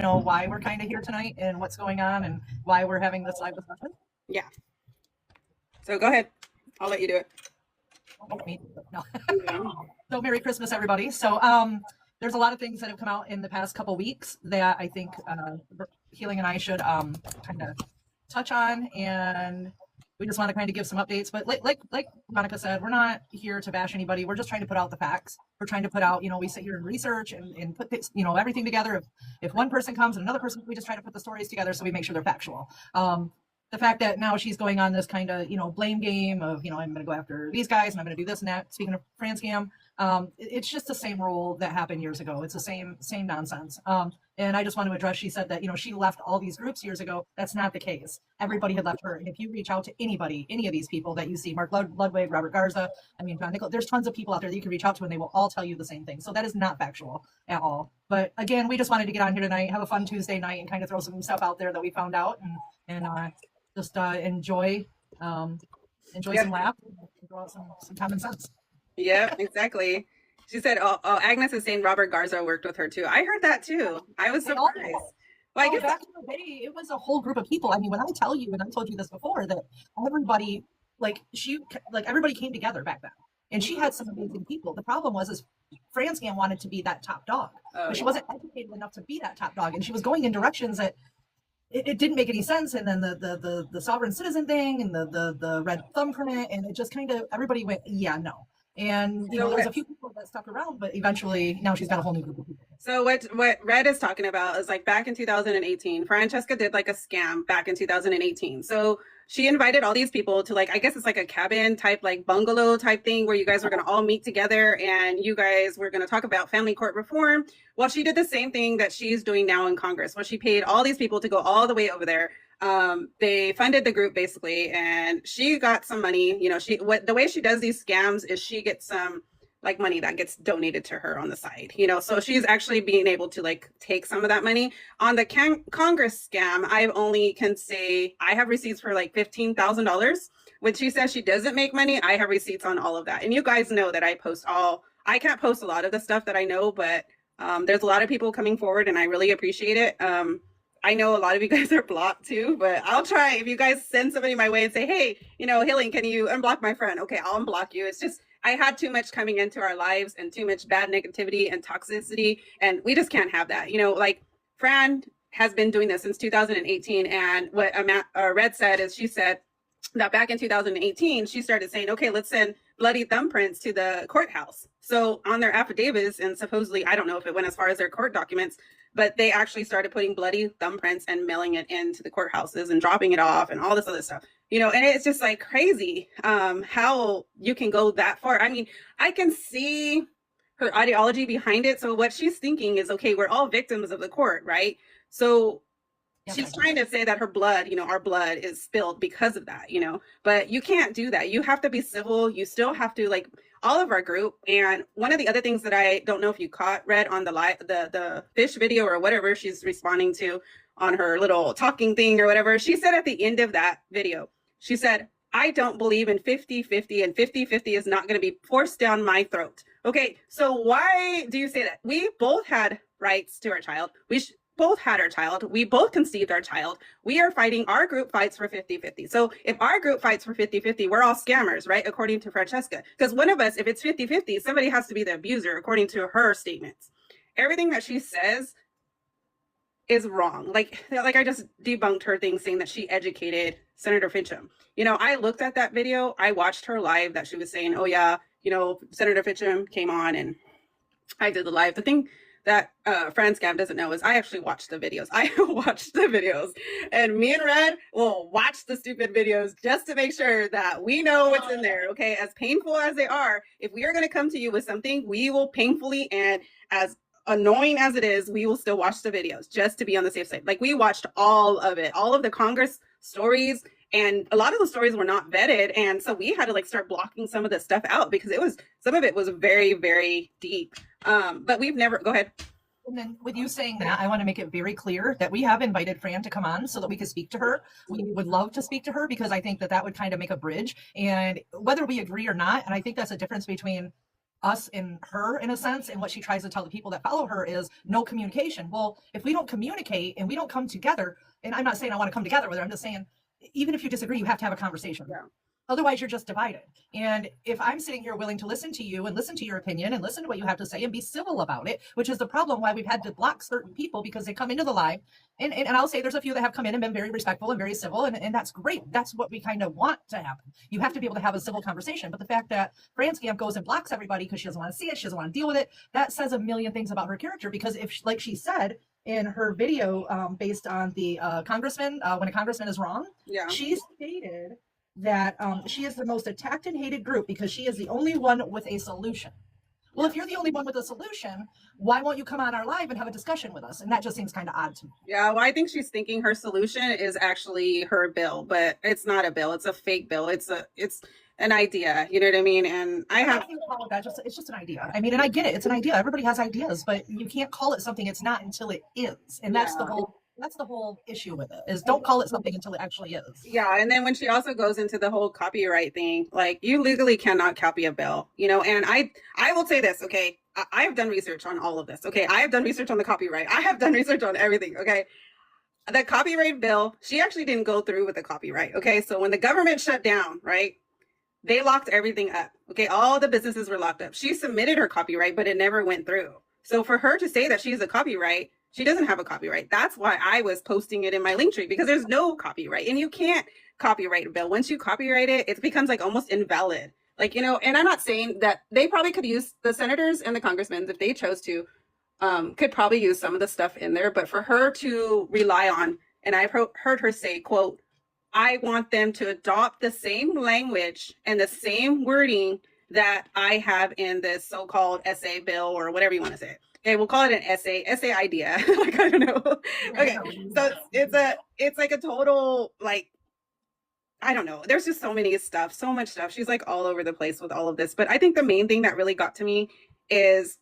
know why we're kind of here tonight and what's going on and why we're having this live discussion? Yeah. So go ahead. I'll let you do it. No. So Merry Christmas, everybody. So there's a lot of things that have come out in the past couple weeks that I think Healing and I should kind of touch on, and we just want to kind of give some updates. But like Monica said, we're not here to bash anybody. We're just trying to put out the facts. We're trying to put out, we sit here and research and put this, everything together. If one person comes and another person, we just try to put the stories together so we make sure they're factual. The fact that now she's going on this kind of, blame game of, I'm going to go after these guys and I'm going to do this and that. Speaking of FranScam, it's just the same role that happened years ago. It's the same nonsense. And I just want to address, she said that, she left all these groups years ago. That's not the case. Everybody had left her. And if you reach out to anybody, any of these people that you see, Mark Ludwig, Robert Garza, John Nickel, there's tons of people out there that you can reach out to and they will all tell you the same thing. So that is not factual at all. But again, we just wanted to get on here tonight, have a fun Tuesday night and kind of throw some stuff out there that we found out and just enjoy some laughs and throw out some common sense. Yeah, exactly. She said, oh, Agnes is saying Robert Garza worked with her too. I heard that too. I was surprised. Well, I guess back in the day, it was a whole group of people. When I tell you, and I told you this before, that everybody, everybody came together back then. And she had some amazing people. The problem was FranScam wanted to be that top dog, but she wasn't educated enough to be that top dog. And she was going in directions that it didn't make any sense. And then the sovereign citizen thing and the red thumbprint, and it just kind of, everybody went, yeah, no. And there was a few people that stuck around, but eventually now she's got a whole new group of people. So what Red is talking about is back in 2018, Francesca did a scam back in 2018. So she invited all these people to I guess it's a cabin type, bungalow type thing where you guys were going to all meet together and you guys were going to talk about family court reform. Well, she did the same thing that she's doing now in Congress. Well, she paid all these people to go all the way over there. They funded the group basically, and she got some money. The way she does these scams is she gets some money that gets donated to her on the side, so she's actually being able to take some of that money. On the Congress scam, I only can say I have receipts for $15,000. When she says she doesn't make money, I have receipts on all of that. And you guys know that I can't post a lot of the stuff that I know, but there's a lot of people coming forward and I really appreciate it. I know a lot of you guys are blocked too, but I'll try. If you guys send somebody my way and say, hey, Healing, can you unblock my friend? Okay, I'll unblock you. It's just, I had too much coming into our lives and too much bad negativity and toxicity. And we just can't have that. Fran has been doing this since 2018. And what Red said is she said that back in 2018, she started saying, okay, let's send bloody thumbprints to the courthouse. So on their affidavits, and supposedly, I don't know if it went as far as their court documents, but they actually started putting bloody thumbprints and mailing it into the courthouses and dropping it off and all this other stuff, and it's just crazy how you can go that far. I can see her ideology behind it. So what she's thinking is, okay, we're all victims of the court, right? So she's trying to say that her blood, our blood is spilled because of that, but you can't do that. You have to be civil. You still have to all of our group. And one of the other things that I don't know if you caught, Red, on the fish video or whatever she's responding to on her little talking thing or whatever, she said at the end of that video, she said, I don't believe in 50-50 and 50-50 is not going to be forced down my throat. Okay, so why do you say that? We both had rights to our child. We both had our child. We both conceived our child. We are fighting, our group fights for 50-50. So if our group fights for 50-50, we're all scammers, right? According to Francesca. Because one of us, if it's 50-50, somebody has to be the abuser, according to her statements. Everything that she says is wrong. I just debunked her thing saying that she educated Senator Finchem. I looked at that video. I watched her live that she was saying, oh yeah, Senator Finchem came on and I did the live. The thing that FranScam doesn't know is I actually watched the videos. I watched the videos, and me and Red will watch the stupid videos just to make sure that we know what's in there. Okay, as painful as they are, if we are going to come to you with something, we will painfully, and as annoying as it is, we will still watch the videos just to be on the safe side. We watched all of it, all of the Congress stories, and a lot of the stories were not vetted, and so we had to start blocking some of the stuff out because some of it was very, very deep. But we've never, go ahead. And then with you saying that, I want to make it very clear that we have invited Fran to come on so that we could speak to her. We would love to speak to her because I think that would kind of make a bridge, and whether we agree or not, and I think that's a difference between us and her in a sense. And what she tries to tell the people that follow her is no communication. Well, if we don't communicate and we don't come together, and I'm not saying I want to come together with her, I'm just saying, even if you disagree, you have to have a conversation. Yeah. Otherwise, you're just divided. And if I'm sitting here willing to listen to you and listen to your opinion and listen to what you have to say and be civil about it, which is the problem why we've had to block certain people because they come into the live. And I'll say there's a few that have come in and been very respectful and very civil. And that's great. That's what we kind of want to happen. You have to be able to have a civil conversation. But the fact that Fran Scamp goes and blocks everybody because she doesn't want to see it, she doesn't want to deal with it, that says a million things about her character. Because if, like she said, in her video based on the congressman, when a congressman is wrong, Yeah. she stated that she is the most attacked and hated group because she is the only one with a solution. Well, if you're the only one with a solution, why won't you come on our live and have a discussion with us? And that just seems kind of odd to me. Yeah, well, I think she's thinking her solution is actually her bill, but it's not a bill. It's a fake bill. It's an idea. You know what I mean? And I have it's just an idea. I mean, and I get it. It's an idea. Everybody has ideas, but you can't call it something it's not until it is. And that's the whole issue with it is don't call it something until it actually is. Yeah, and then when she also goes into the whole copyright thing, like you legally cannot copy a bill, you know. And I will say this, okay, I have done research on all of this. Okay, I have done research on the copyright. I have done research on everything. Okay, the copyright bill, she actually didn't go through with the copyright. Okay, so when the government shut down, right, they locked everything up. Okay, all the businesses were locked up. She submitted her copyright, but it never went through. So for her to say that she's a copyright, she doesn't have a copyright. That's why I was posting it in my link tree, because there's no copyright and you can't copyright a bill. Once you copyright it, it becomes like almost invalid. Like, you know, and I'm not saying that they probably could use the senators and the congressmen if they chose to, could probably use some of the stuff in there, but for her to rely on, and I've heard her say, quote, I want them to adopt the same language and the same wording that I have in this so-called essay bill or whatever you want to say. Okay, we'll call it an essay idea. Like, I don't know. Okay, so it's like a total, like, I don't know. There's just so much stuff. She's like all over the place with all of this. But I think the main thing that really got to me is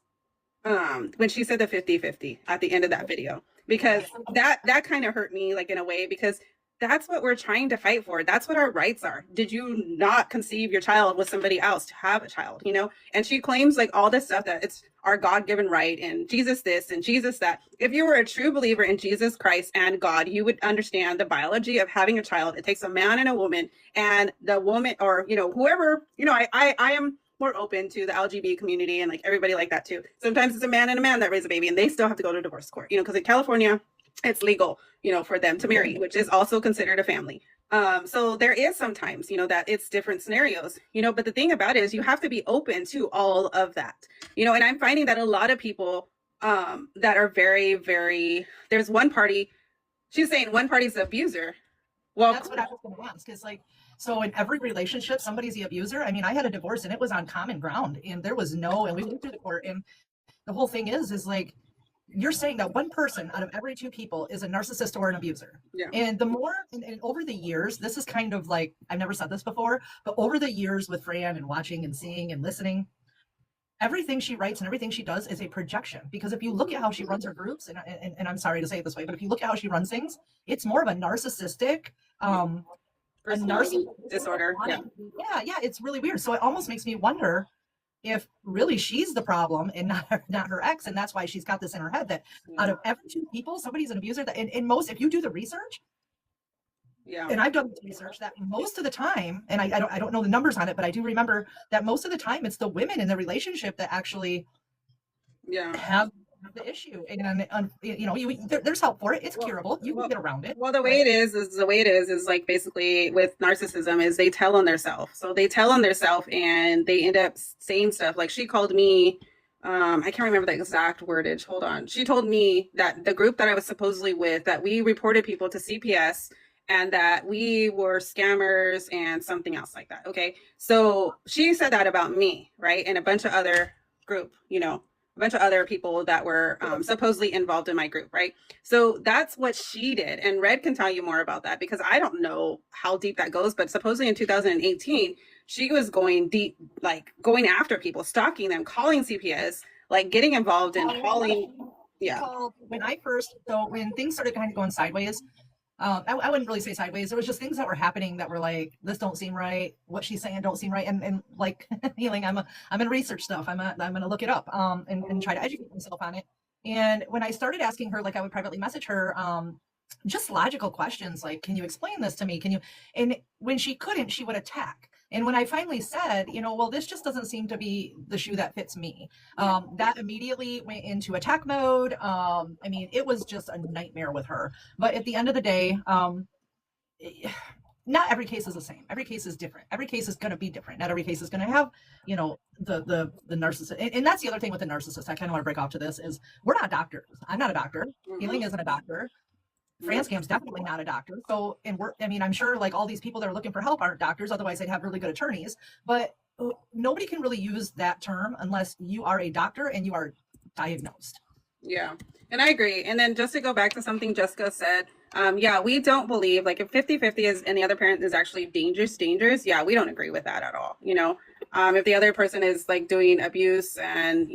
when she said the 50-50 at the end of that video, because that kind of hurt me, like, in a way, because that's what we're trying to fight for. That's what our rights are. Did you not conceive your child with somebody else to have a child, you know? And she claims like all this stuff that it's our God-given right and Jesus this and Jesus that. If you were a true believer in Jesus Christ and God, you would understand the biology of having a child. It takes a man and a woman, and the woman, or, you know, whoever, you know, I am more open to the LGBT community and like everybody like that too. Sometimes it's a man and a man that raise a baby and they still have to go to divorce court, you know, because in California, it's legal, you know, for them to marry, which is also considered a family. So there is sometimes, you know, that it's different scenarios, you know, but the thing about it is you have to be open to all of that, you know, and I'm finding that a lot of people that are very, very, there's one party, she's saying one party's the abuser. Well, that's what I was going to ask, is like, so in every relationship, somebody's the abuser. I mean, I had a divorce and it was on common ground and there was and we went through the court, and the whole thing is like, you're saying that one person out of every two people is a narcissist or an abuser. Yeah. And the more, and over the years, this is kind of like, I've never said this before, but over the years with Fran and watching and seeing and listening, everything she writes and everything she does is a projection. Because if you look at how she runs her groups, and I'm sorry to say it this way, but if you look at how she runs things, it's more of a narcissistic, personality disorder. Yeah, it's really weird. So it almost makes me wonder if really she's the problem and not her ex, and that's why she's got this in her head that out of every two people, somebody's an abuser. That in most, if you do the research, and I've done the research, that most of the time, and I don't know the numbers on it, but I do remember that most of the time it's the women in the relationship that actually have the issue. And you know, there's help for it. It's curable. You can get around it. Well, the way it is like basically with narcissism is they tell on themselves. So they tell on themselves and they end up saying stuff like, she called me, I can't remember the exact wordage. Hold on. She told me that the group that I was supposedly with, that we reported people to CPS and that we were scammers and something else like that. Okay. So she said that about me, right? And a bunch of other group, you know, a bunch of other people that were supposedly involved in my group, right? So that's what she did. And Red can tell you more about that, because I don't know how deep that goes, but supposedly in 2018, she was going deep, like going after people, stalking them, calling CPS, like getting involved in calling. Yeah. When things started kind of going sideways, I wouldn't really say sideways. There was just things that were happening that were like, this don't seem right. What she's saying don't seem right. And like healing, I'm gonna research stuff. I'm gonna look it up, and try to educate myself on it. And when I started asking her, like I would privately message her, just logical questions like, can you explain this to me? Can you? And when she couldn't, she would attack. And when I finally said, well, this just doesn't seem to be the shoe that fits me, that immediately went into attack mode. I mean, it was just a nightmare with her. But at the end of the day, not every case is the same. Every case is different. Every case is going to be different. Not every case is going to have, the narcissist. And that's the other thing with the narcissist. I kind of want to break off to this is we're not doctors. I'm not a doctor. Healing isn't a doctor. Franscam's definitely not a doctor. So, I'm sure like all these people that are looking for help aren't doctors. Otherwise they'd have really good attorneys, but nobody can really use that term unless you are a doctor and you are diagnosed. Yeah. And I agree. And then just to go back to something Jessica said, we don't believe like if 50-50 is and the other parent is actually dangerous. Yeah, we don't agree with that at all. If the other person is like doing abuse and,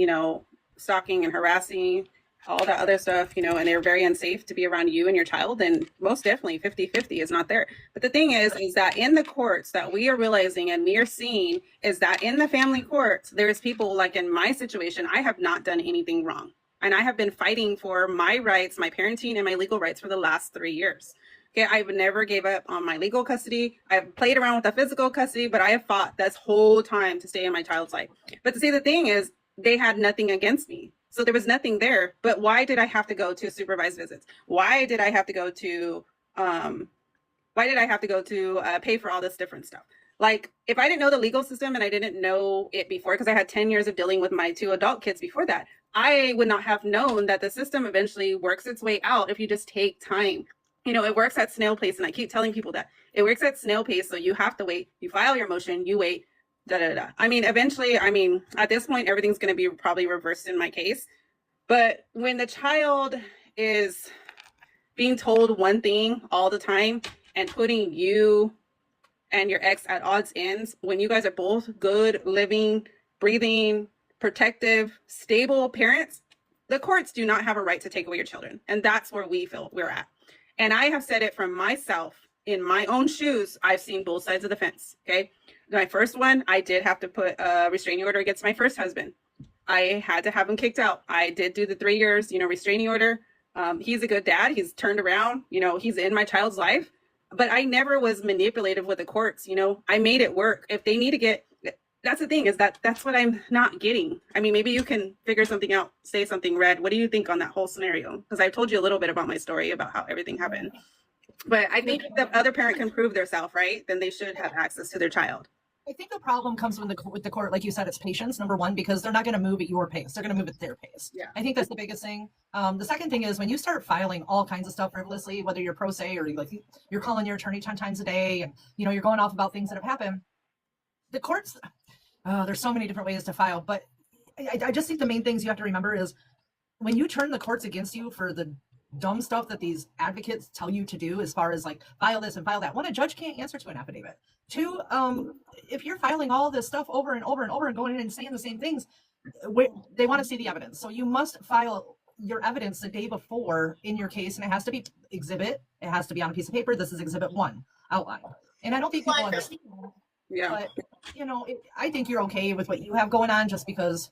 stalking and harassing, all that other stuff, and they're very unsafe to be around you and your child, then most definitely 50-50 is not there. But the thing is that in the courts that we are realizing and we are seeing is that in the family courts, there's people like in my situation, I have not done anything wrong. And I have been fighting for my rights, my parenting and my legal rights for the last 3 years. Okay, I've never gave up on my legal custody. I've played around with the physical custody, but I have fought this whole time to stay in my child's life. But to see, the thing is, they had nothing against me. So there was nothing there. But why did I have to go to supervised visits? Why did I have to go to pay for all this different stuff? Like, if I didn't know the legal system and I didn't know it before, because I had 10 years of dealing with my 2 adult kids before that, I would not have known that the system eventually works its way out if you just take time. It works at snail pace. And I keep telling people that it works at snail pace. So you have to wait. You file your motion, you wait, eventually, at this point, everything's going to be probably reversed in my case. But when the child is being told one thing all the time and putting you and your ex at odds ends, when you guys are both good, living, breathing, protective, stable parents, the courts do not have a right to take away your children. And that's where we feel we're at. And I have said it from myself in my own shoes. I've seen both sides of the fence. Okay. My first one, I did have to put a restraining order against my first husband. I had to have him kicked out. I did do the 3 years, restraining order. He's a good dad. He's turned around, he's in my child's life, but I never was manipulative with the courts. I made it work. If they need to get, that's the thing is that's what I'm not getting. Maybe you can figure something out, say something, Red. What do you think on that whole scenario? Because I told you a little bit about my story about how everything happened. But I think if the other parent can prove themselves, right, then they should have access to their child. I think the problem comes with the court, like you said, it's patience, number one, because they're not going to move at your pace. They're going to move at their pace. Yeah. I think that's the biggest thing. The second thing is when you start filing all kinds of stuff frivolously, whether you're pro se or you're calling your attorney 10 times a day and, you're going off about things that have happened, the courts, there's so many different ways to file. But I just think the main things you have to remember is when you turn the courts against you for the dumb stuff that these advocates tell you to do, as far as like file this and file that, one, a judge can't answer to an affidavit. Two, if you're filing all this stuff over and over and over and going in and saying the same things, they want to see the evidence. So you must file your evidence the day before in your case, and it has to be exhibit. It has to be on a piece of paper. This is exhibit 1 outline. And I don't think people understand. Yeah. But I think you're okay with what you have going on just because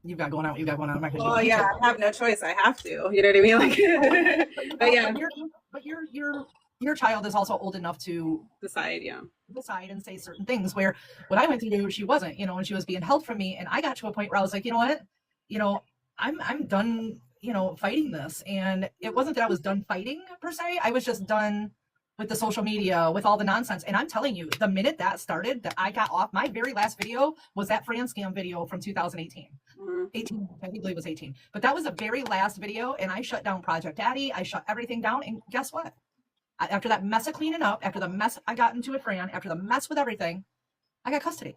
you've got going on what you got going on. Oh yeah, I have no choice. I have to. You know what I mean? Like, but yeah. But your child is also old enough to decide and say certain things, where what I went through, she wasn't, and she was being held from me. And I got to a point where I was like, you know what, I'm done, fighting this. And it wasn't that I was done fighting per se. I was just done with the social media, with all the nonsense. And I'm telling you, the minute that started, that I got off, my very last video was that Franscam video from 2018. 18, I believe it was 18. But that was the very last video, and I shut down Project Daddy. I shut everything down, and guess what? After that mess of cleaning up, after the mess I got into with Fran, after the mess with everything, I got custody.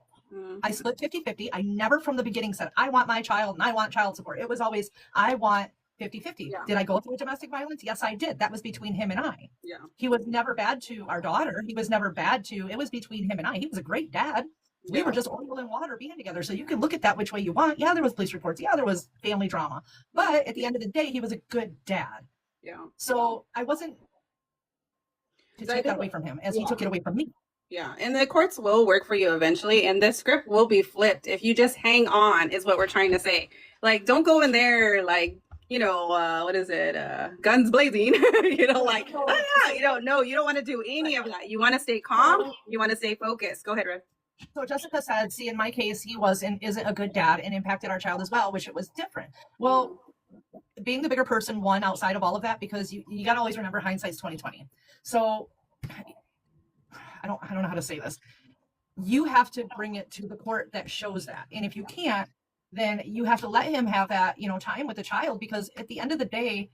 I split 50-50. I never from the beginning said, I want my child and I want child support. It was always, I want 50-50. Did I go through domestic violence? Yes, I did. That was between him and I. Yeah. He was never bad to our daughter. He was never bad to, it was between him and I. He was a great dad. We were just oil and water being together. So you can look at that which way you want. Yeah, there was police reports. Yeah, there was family drama. But at the end of the day, he was a good dad. Yeah. So I wasn't to take that away from him as he took it away from me. Yeah, and the courts will work for you eventually, and the script will be flipped if you just hang on, is what we're trying to say. Like, don't go in there like, what is it? Guns blazing, like, oh yeah, no, you don't want to do any of that. You want to stay calm. You want to stay focused. Go ahead, Rick. So Jessica said, see, in my case, he was and isn't a good dad and impacted our child as well, which it was different. Well, being the bigger person won outside of all of that, because you got to always remember hindsight's 2020. So I don't know how to say this. You have to bring it to the court that shows that. And if you can't, then you have to let him have that, time with the child, because at the end of the day,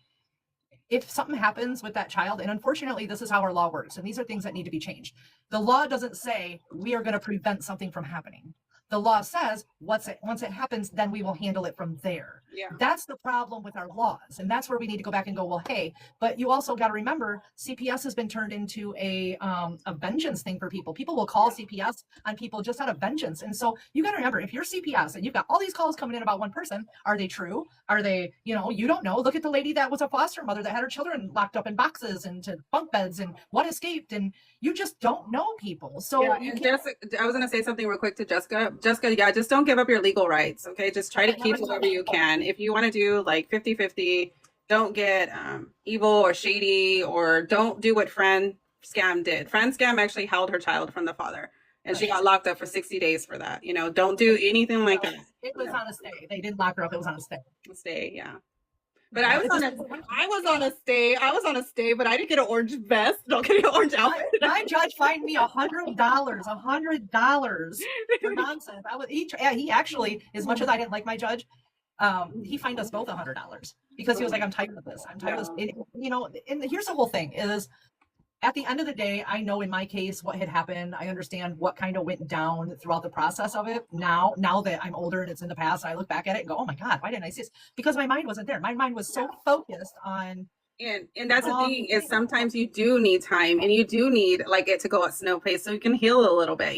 if something happens with that child, and unfortunately, this is how our law works, and these are things that need to be changed. The law doesn't say we are going to prevent something from happening. The law says once it happens, then we will handle it from there. Yeah. That's the problem with our laws. And that's where we need to go back and go, well, hey, but you also got to remember, CPS has been turned into a vengeance thing for people. People will call CPS on people just out of vengeance. And so you got to remember, if you're CPS and you've got all these calls coming in about one person, are they true? Are they, you don't know. Look at the lady that was a foster mother that had her children locked up in boxes and to bunk beds, and one escaped, and you just don't know people. So yeah, Jessica, I was going to say something real quick to Jessica. Jessica, yeah, just don't give up your legal rights. Okay. Just try to keep whatever you can. If you want to do like 50-50, don't get evil or shady, or don't do what Fran Scam did. Fran Scam actually held her child from the father, and she got locked up for 60 days for that. Don't do anything like that. It was on a stay. They didn't lock her up. It was on a stay. Stay, yeah. But I was on a stay, but I didn't get an orange vest. Don't get an orange outfit. My judge fined me $100 for nonsense. He actually, as much as I didn't like my judge, he fined us both $100 because he was like, I'm tired of this. I'm tired of this. And here's the whole thing is, at the end of the day, I know in my case what had happened. I understand what kind of went down throughout the process of it. Now that I'm older and it's in the past, I look back at it and go, oh my God, why didn't I see this? Because my mind wasn't there. My mind was so focused on. And that's the thing, is sometimes you do need time, and you do need like it to go at slow pace so you can heal a little bit,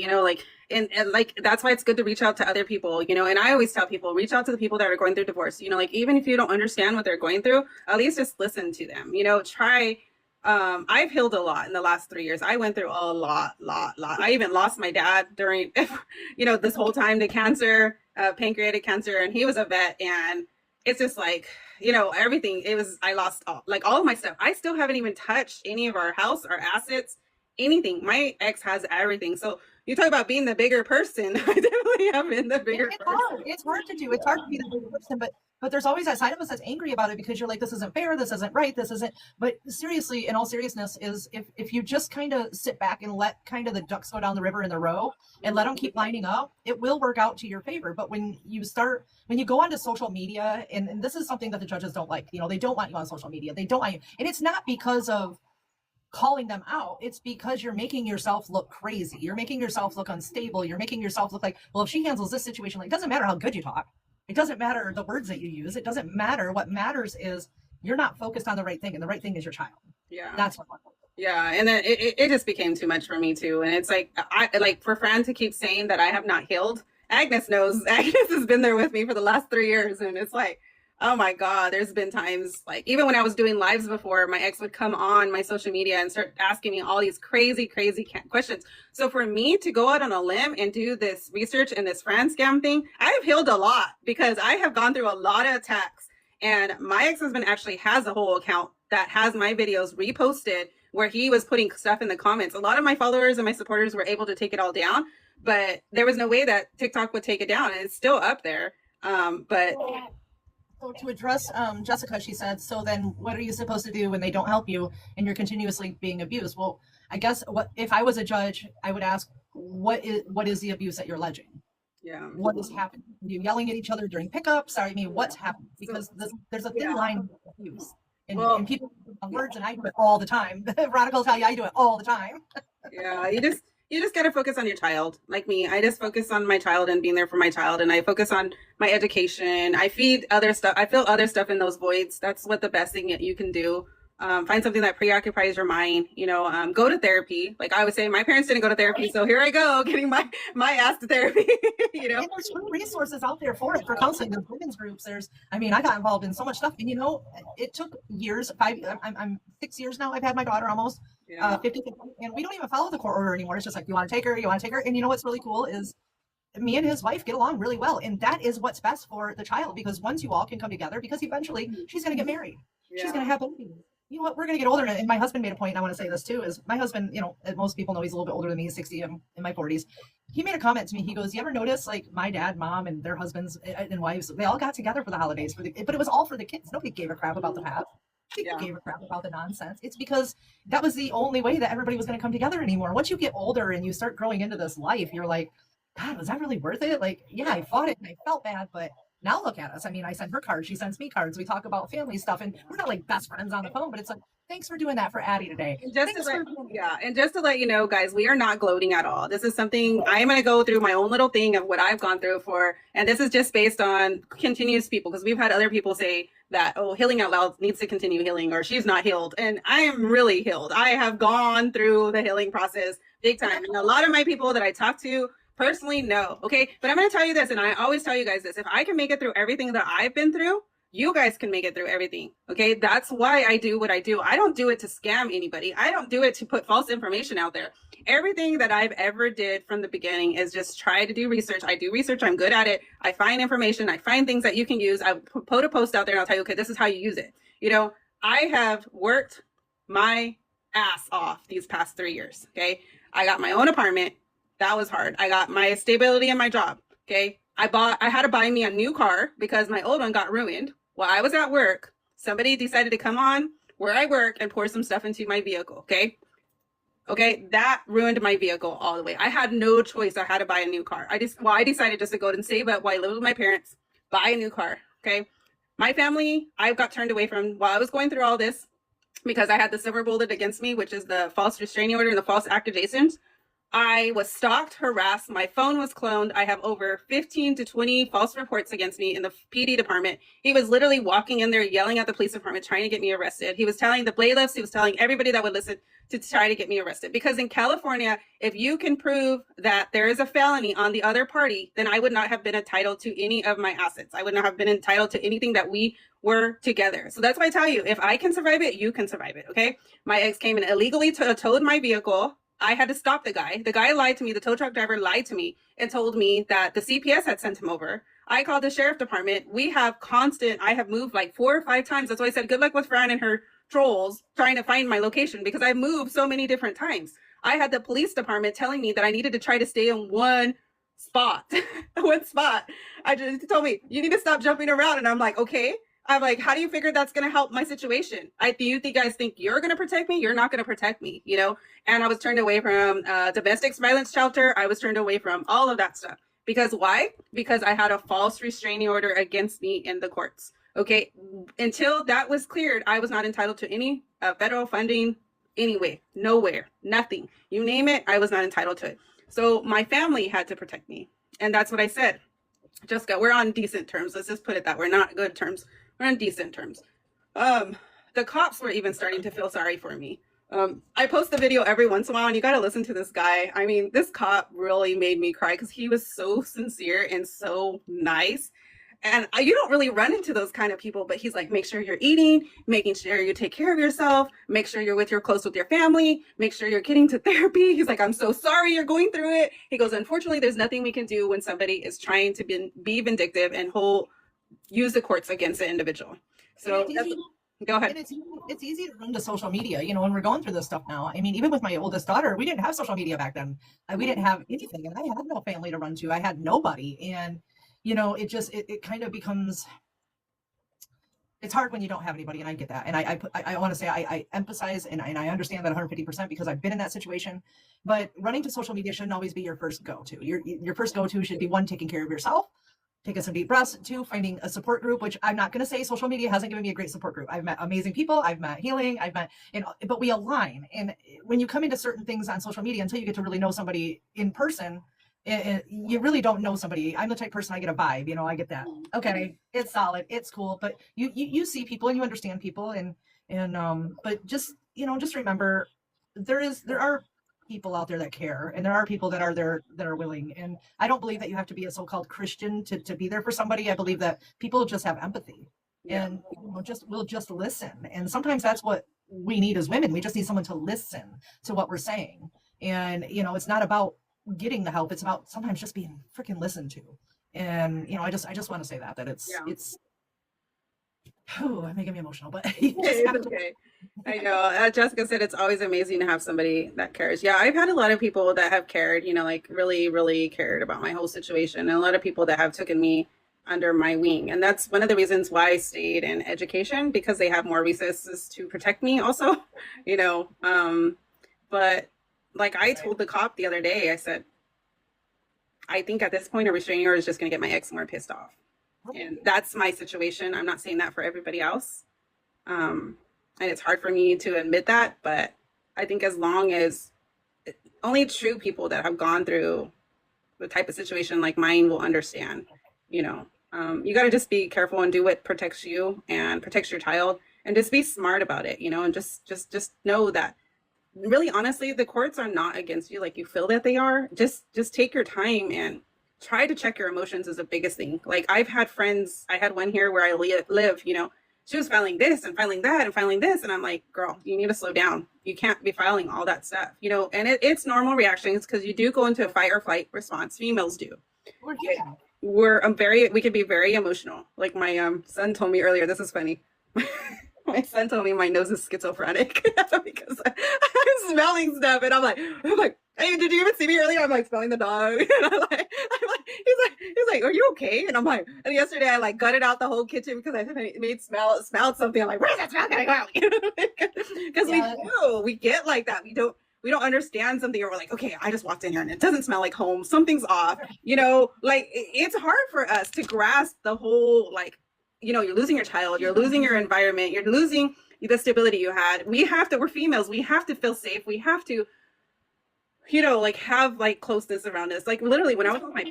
and like that's why it's good to reach out to other people, and I always tell people, reach out to the people that are going through divorce, like even if you don't understand what they're going through, at least just listen to them, try. I've healed a lot in the last 3 years. I went through a lot. I even lost my dad during, this whole time to cancer, pancreatic cancer, and he was a vet. And it's just like, everything, I lost all of my stuff. I still haven't even touched any of our house, our assets, anything. My ex has everything. So you talk about being the bigger person. I definitely have been the bigger person. It's hard to do. It's hard to be the bigger person, but there's always that side of us that's angry about it, because you're like, this isn't fair, this isn't right, this isn't. But seriously, in all seriousness, is if you just kind of sit back and let kind of the ducks go down the river in the row and let them keep lining up, it will work out to your favor. But when you go onto social media, and this is something that the judges don't like, they don't want you on social media. They don't want you. And it's not because of calling them out, it's because you're making yourself look crazy. You're making yourself look unstable. You're making yourself look like, well, if she handles this situation, like, it doesn't matter how good you talk. It doesn't matter the words that you use. It doesn't matter. What matters is you're not focused on the right thing, and the right thing is your child. Yeah. That's what. Yeah. And then it just became too much for me too. And it's like, for Fran to keep saying that I have not healed, Agnes knows. Agnes has been there with me for the last 3 years. And it's like, oh my God, there's been times, like even when I was doing lives before, my ex would come on my social media and start asking me all these crazy questions. So for me to go out on a limb and do this research and this Fran Scam thing, I've healed a lot, because I have gone through a lot of attacks. And my ex-husband actually has a whole account that has my videos reposted, where he was putting stuff in the comments. A lot of my followers and my supporters were able to take it all down, but there was no way that TikTok would take it down, and it's still up there. So to address Jessica, she said, so then what are you supposed to do when they don't help you and you're continuously being abused? Well, I guess if I was a judge, I would ask, what is the abuse that you're alleging? Yeah. What is happening? Are you yelling at each other during pickups? What's happening? Because there's a thin line of abuse. And people words, and I do it all the time. Veronica will tell you I do it all the time. Yeah, you just got to focus on your child. Like me, I just focus on my child and being there for my child, and I focus on my education. I feed other stuff. I fill other stuff in those voids. That's what the best thing that you can do. Find something that preoccupies your mind, go to therapy. Like I would say, my parents didn't go to therapy, so here I go getting my ass to therapy. And there's free resources out there for it, for counseling. There's women's groups. I got involved in so much stuff, and it took years. I'm 6 years now. I've had my daughter almost 50, and we don't even follow the court order anymore. It's just like, you want to take her, and what's really cool is me and his wife get along really well, and that is what's best for the child, because once you all can come together, because eventually she's going to get married, she's going to have babies. You know what? We're going to get older. And my husband made a point, and I want to say this too, is my husband, most people know he's a little bit older than me, 60, I'm in my 40s. He made a comment to me. He goes, you ever notice, like, my dad, mom, and their husbands and wives, they all got together for the holidays, but it was all for the kids. Nobody gave a crap about the past. People gave a crap about the nonsense. It's because that was the only way that everybody was going to come together anymore. Once you get older and you start growing into this life, you're like, God, was that really worth it? Like, yeah, I fought it and I felt bad, but now look at us. I mean, I send her cards, she sends me cards. We talk about family stuff, and we're not like best friends on the phone, but it's like, thanks for doing that for Addie today. And just to let you know, guys, we are not gloating at all. This is something I am going to go through my own little thing of what I've gone through and this is just based on continuous people, because we've had other people say that, oh, Healing Out Loud needs to continue healing, or she's not healed. And I am really healed. I have gone through the healing process big time. And a lot of my people that I talk to personally know. Okay. But I'm going to tell you this, and I always tell you guys this: if I can make it through everything that I've been through, you guys can make it through everything. Okay. That's why I do what I do. I don't do it to scam anybody. I don't do it to put false information out there. Everything that I've ever did from the beginning is just try to do research. I do research. I'm good at it. I find information. I find things that you can use. I put a post out there and I'll tell you, okay, this is how you use it. I have worked my ass off these past 3 years. Okay. I got my own apartment. That was hard. I got my stability in my job. Okay. I had to buy me a new car because my old one got ruined. While I was at work, somebody decided to come on where I work and pour some stuff into my vehicle. Okay. That ruined my vehicle all the way. I had no choice. I had to buy a new car. I decided just to go and save up while I lived with my parents, buy a new car. Okay. My family, I got turned away from while I was going through all this because I had the silver bullet against me, which is the false restraining order and the false accusations. I was stalked, harassed. My phone was cloned. I have over 15 to 20 false reports against me in the PD department. He was literally walking in there, yelling at the police department, trying to get me arrested. He was telling the bailiffs, he was telling everybody that would listen to try to get me arrested. Because in California, if you can prove that there is a felony on the other party, then I would not have been entitled to any of my assets. I would not have been entitled to anything that we were together. So that's why I tell you, if I can survive it, you can survive it. Okay. My ex came and illegally towed my vehicle. I had to stop the guy. The guy lied to me. The tow truck driver lied to me and told me that the CPS had sent him over. I called the sheriff department. I have moved like 4 or 5 times. That's why I said, good luck with Fran and her trolls trying to find my location, because I moved so many different times. I had the police department telling me that I needed to try to stay in one spot. I just told me, you need to stop jumping around. And I'm like, okay. I'm like, how do you figure that's going to help my situation? Do you guys think you're going to protect me? You're not going to protect me, And I was turned away from domestic violence shelter. I was turned away from all of that stuff. Because why? Because I had a false restraining order against me in the courts. Okay. Until that was cleared, I was not entitled to any federal funding anyway, nowhere, nothing. You name it, I was not entitled to it. So my family had to protect me. And that's what I said. Jessica, we're on decent terms. Let's just put it that we're not good terms. We're on decent terms. The cops were even starting to feel sorry for me. I post the video every once in a while, and you got to listen to this guy. I mean, this cop really made me cry because he was so sincere and so nice. And you don't really run into those kind of people, but he's like, make sure you're eating, making sure you take care of yourself, make sure you're close with your family, make sure you're getting to therapy. He's like, I'm so sorry you're going through it. He goes, unfortunately, there's nothing we can do when somebody is trying to be vindictive and use the courts against the individual. So go ahead. And it's easy to run to social media, when we're going through this stuff now. I mean, even with my oldest daughter, we didn't have social media back then. We didn't have anything, and I had no family to run to. I had nobody. And, it kind of becomes, it's hard when you don't have anybody, and I get that. And I want to say I emphasize and I understand that 150% because I've been in that situation. But running to social media shouldn't always be your first go-to. Your first go-to should be, one, taking care of yourself, taking some deep breaths, 2, finding a support group, which I'm not going to say social media hasn't given me a great support group. I've met amazing people. I've met healing. But we align. And when you come into certain things on social media, until you get to really know somebody in person, you really don't know somebody. I'm the type person, I get a vibe, I get that. Okay, it's solid, it's cool. But you see people and you understand people, and And but just, just remember there are people out there that care, and there are people that are there that are willing. And I don't believe that you have to be a so-called Christian to be there for somebody. I believe that people just have empathy, and will just listen. And sometimes that's what we need as women. We just need someone to listen to what we're saying. And it's not about getting the help. It's about sometimes just being freaking listened to. And I just want to say that it's oh, making me emotional, but It's okay. I know. Jessica said it's always amazing to have somebody that cares. Yeah, I've had a lot of people that have cared, like really, really cared about my whole situation, and a lot of people that have taken me under my wing. And that's one of the reasons why I stayed in education, because they have more resources to protect me also, but like I told the cop the other day, I said, I think at this point a restraining order is just going to get my ex more pissed off. And that's my situation. I'm not saying that for everybody else. And it's hard for me to admit that, but I think as long as only true people that have gone through the type of situation like mine will understand, you got to just be careful and do what protects you and protects your child, and just be smart about it, and just know that really, honestly, the courts are not against you like you feel that they are. Just take your time and try to check your emotions is the biggest thing. Like I've had friends, I had one here where I live, she was filing this and filing that and filing this. And I'm like, girl, you need to slow down. You can't be filing all that stuff, and it's normal reactions because you do go into a fight or flight response. Females do. We can be very emotional. Like my son told me earlier, this is funny. My son told me my nose is schizophrenic because I'm smelling stuff, and I'm like, hey, did you even see me earlier? I'm like smelling the dog, and he's like, are you okay? And I'm like, and yesterday I like gutted out the whole kitchen because I smelled something. I'm like, where's that smell gonna go out? Because we get like that. We don't understand something, or we're like, okay, I just walked in here and it doesn't smell like home. Something's off. Like it's hard for us to grasp the whole like. You're losing your child, you're losing your environment, you're losing the stability you had. We're females, we have to feel safe. We have to, have like closeness around us. Like literally when I was with my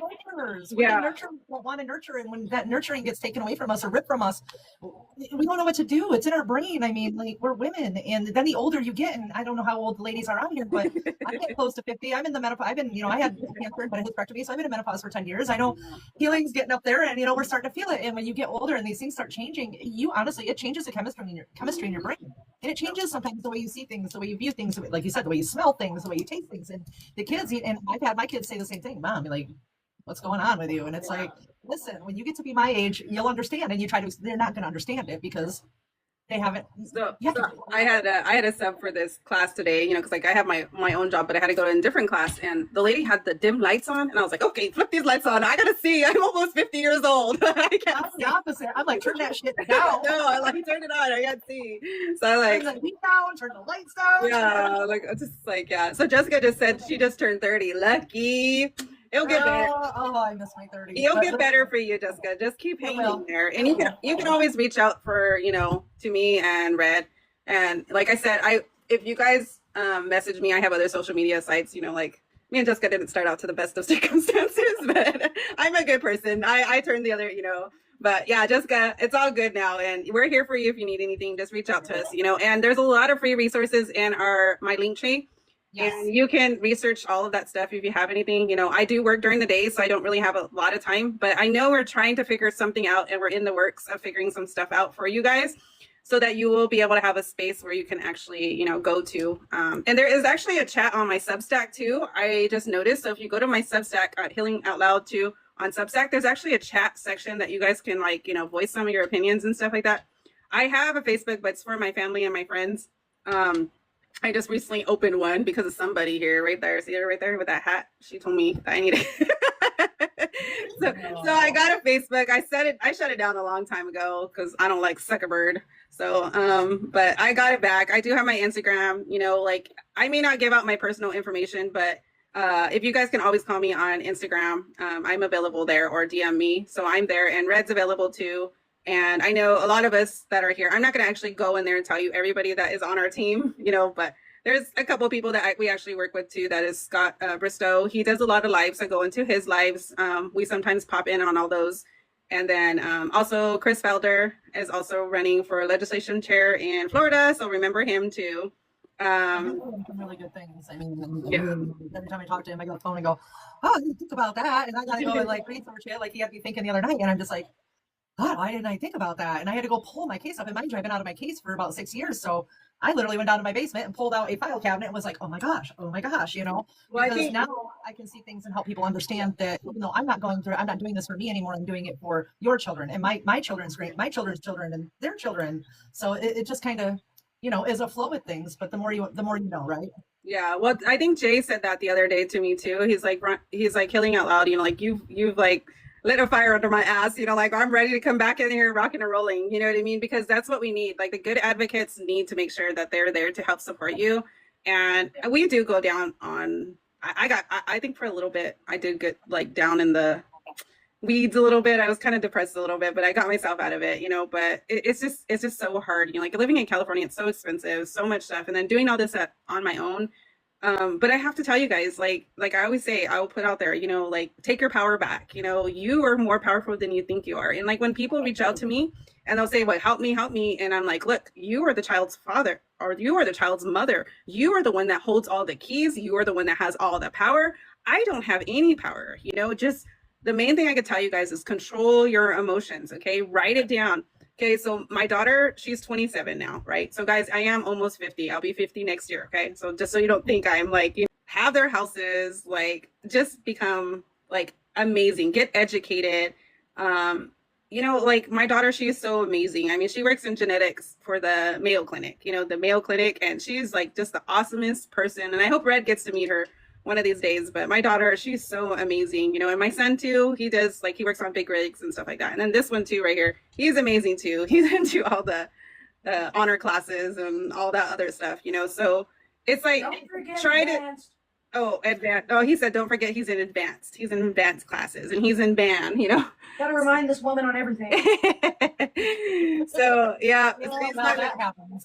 want to nurture, and when that nurturing gets taken away from us or ripped from us, we don't know what to do. It's in our brain. I mean, like we're women, and then the older you get, and I don't know how old the ladies are out here, but I'm getting close to 50. I'm in the menopause. I've been, I had cancer, but a hysterectomy, so I've been in menopause for 10 years. I know healing's getting up there, and we're starting to feel it. And when you get older and these things start changing, it changes the chemistry in your brain, and it changes sometimes the way you see things, the way you view things, like you said, the way you smell things, the way you taste things. And the kids, and I've had my kids say the same thing, Mom, like, what's going on with you? And it's like, listen, when you get to be my age, you'll understand. And they're not going to understand it because they haven't. So I had a sub for this class today, because like I have my own job, but I had to go to a different class, and the lady had the dim lights on, and I was like, okay, flip these lights on. I gotta see. I'm almost 50 years old. I can't. I'm the opposite. I'm like, turn that shit down. No, I like turn it on. I can't see. So I like turn the heat down, turn the lights down. Yeah, like just like So Jessica just said she just turned 30. Lucky. It'll get better. Oh, I miss my 30s. It'll get better for you, Jessica. Just keep hanging there. And you can always reach out for, to me and Red. And like I said, if you guys message me, I have other social media sites, like me and Jessica didn't start out to the best of circumstances, but I'm a good person. I turned the other, but yeah, Jessica, it's all good now. And we're here for you. If you need anything, just reach out to us, and there's a lot of free resources in my link tree. Yes. And you can research all of that stuff if you have anything. I do work during the day, so I don't really have a lot of time, but I know we're trying to figure something out, and we're in the works of figuring some stuff out for you guys so that you will be able to have a space where you can actually, go to. And there is actually a chat on my Substack too. I just noticed. So if you go to my Substack at Healing Out Loud too on Substack, there's actually a chat section that you guys can voice some of your opinions and stuff like that. I have a Facebook, but it's for my family and my friends. I just recently opened one because of somebody here right there. See her right there with that hat? She told me that I needed so I got a Facebook. I shut it down a long time ago because I don't like Zuckerberg. So but I got it back. I do have my Instagram, I may not give out my personal information, but if you guys can always call me on Instagram, I'm available there, or DM me. So I'm there, and Red's available too. And I know a lot of us that are here, I'm not going to actually go in there and tell you everybody that is on our team, but there's a couple of people that we actually work with too. That is Scott Bristow. He does a lot of lives. I go into his lives. We sometimes pop in on all those. And then also Chris Felder is also running for legislation chair in Florida. So remember him too. Some really good things. I mean, Yeah. every time I talk to him, I get on the phone and go, "Oh, you think about that?" And I gotta go and like research it. Like he had me thinking the other night, and I'm just like, "God, why didn't I think about that?" And I had to go pull my case up. And mind you, I've been out of my case for about 6 years, so I literally went down to my basement and pulled out a file cabinet and was like, oh my gosh, you know, Well, I because think now I can see things and help people understand that even though I'm not doing this for me anymore. I'm doing it for your children and my children's children and their children. So it just kind of, you know, is a flow with things, but the more you know, right? yeah. Well, I think Jay said that the other day to me too. He's like killing out loud, you know, like you've like lit a fire under my ass, you know, like I'm ready to come back in here rocking and rolling, you know what I mean? Because that's what we need. Like the good advocates need to make sure that they're there to help support you. And we do go down on, I think for a little bit, I did get like down in the weeds a little bit. I was kind of depressed a little bit, but I got myself out of it, you know, but it's just so hard. You know, like living in California, it's so expensive, so much stuff. And then doing all this on my own. But I have to tell you guys, like I always say, I will put out there, you know, like take your power back. You know, you are more powerful than you think you are. And like when people reach out to me and they'll say, "What, help me," and I'm like, look, you are the child's father or you are the child's mother. You are the one that holds all the keys. You are the one that has all the power. I don't have any power. You know, just the main thing I could tell you guys is control your emotions. Okay, write it down. Okay, so my daughter, she's 27 now, right? So guys, I am almost 50. I'll be 50 next year, okay? So just so you don't think I'm like, you know, have their houses, like just become like amazing, get educated. You know, like my daughter, she's so amazing. I mean, she works in genetics for the Mayo Clinic, you know, the Mayo Clinic, and she's like just the awesomest person. And I hope Red gets to meet her one of these days. But my daughter, she's so amazing, you know, and my son too, he does like, he works on big rigs and stuff like that. And then this one too, right here, he's amazing too. He's into all the honor classes and all that other stuff, you know. So it's like, try advanced. advanced. Oh, he said, don't forget he's in advanced. He's in advanced classes and he's in band, you know. Gotta remind this woman on everything. So yeah, Well,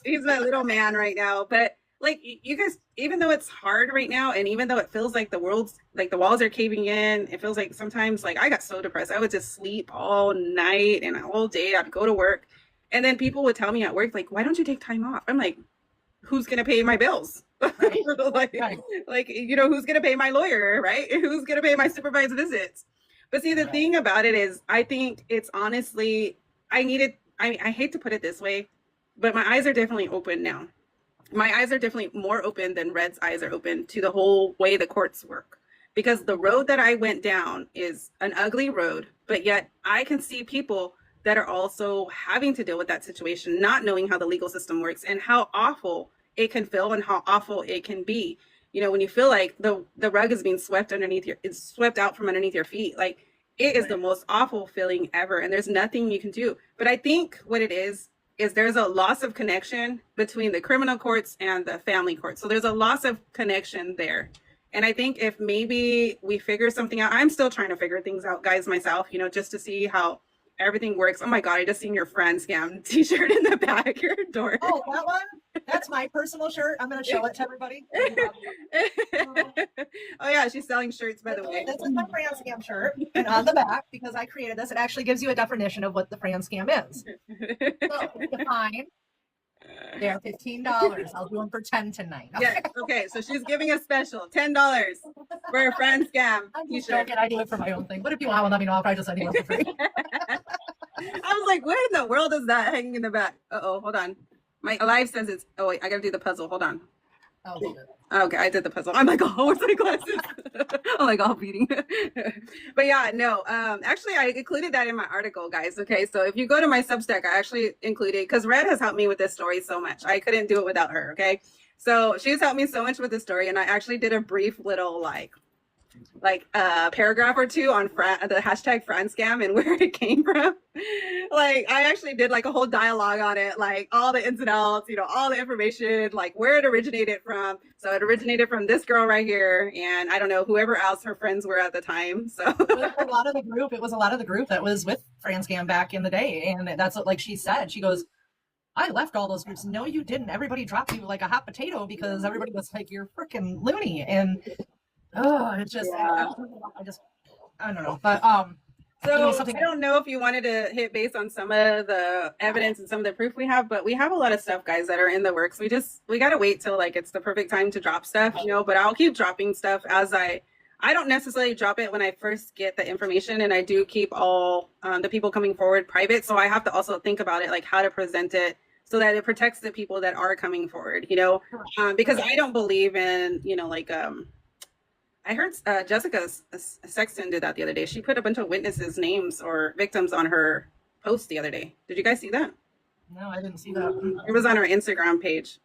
he's my little man right now. But like you guys, even though it's hard right now, and even though it feels like the world's like the walls are caving in, it feels like sometimes like I got so depressed. I would just sleep all night and all day. I'd go to work, and then people would tell me at work, like, "Why don't you take time off?" I'm like, "Who's gonna pay my bills?" Right. like you know, who's gonna pay my lawyer, right? Who's gonna pay my supervised visits? But see, the thing about it is, I think it's honestly, I hate to put it this way, but my eyes are definitely open now. My eyes are definitely more open than Red's eyes are open to the whole way the courts work. Because the road that I went down is an ugly road, but yet I can see people that are also having to deal with that situation, not knowing how the legal system works and how awful it can feel and how awful it can be. You know, when you feel like the rug is being swept out from underneath your feet, like it is the most awful feeling ever. And there's nothing you can do. But I think what it is there's a loss of connection between the criminal courts and the family courts. So there's a loss of connection there. And I think if maybe we figure something out, I'm still trying to figure things out, guys, myself, you know, just to see how everything works. Oh my God, I just seen your friend scam t-shirt in the back of your door. Oh, that one? That's my personal shirt. I'm going to show it to everybody. Oh yeah, she's selling shirts, by the way. This is my Fran Scam shirt. And on the back, because I created this, it actually gives you a definition of what the Fran Scam is. So, define. They're $15. I'll do them for 10 tonight. Yeah, okay, so she's giving a special, $10 for a Fran Scam I'm just t-shirt. joking. I do it for my own thing. But if you want one, let me know. I'll probably just send you one for free. I was like, where in the world is that hanging in the back? Uh-oh, hold on. My live says it's, oh wait, I gotta do the puzzle, hold on. Oh, good. Okay, I did the puzzle. I'm like, oh, where's my glasses? I'm like, all beating. But yeah, no, actually I included that in my article, guys. Okay, so if you go to my Substack, I actually included, because Red has helped me with this story so much. I couldn't do it without her, okay? So she's helped me so much with this story, and I actually did a brief little like a paragraph or two on the hashtag Fran Scam and where it came from. Like I actually did like a whole dialogue on it, like all the ins and outs, you know, all the information, like where it originated from. So it originated from this girl right here, and I don't know, whoever else her friends were at the time. So It was a lot of the group that was with Fran Scam back in the day. And that's what, like she said, she goes, I left all those groups. No, you didn't. Everybody dropped you like a hot potato because everybody was like, you're freaking loony. And it's just, Yeah. I don't know. But So something- I don't know if you wanted to hit base on some of the evidence and some of the proof we have, but we have a lot of stuff, guys, that are in the works. We gotta wait till like it's the perfect time to drop stuff, you know. But I'll keep dropping stuff as I don't necessarily drop it when I first get the information, and I do keep all the people coming forward private. So I have to also think about it, like how to present it so that it protects the people that are coming forward, you know, because I don't believe in, you know, like I heard Jessica Sexton did that the other day. She put a bunch of witnesses' names or victims on her post the other day. Did you guys see that? No, I didn't see that. It was on her Instagram page.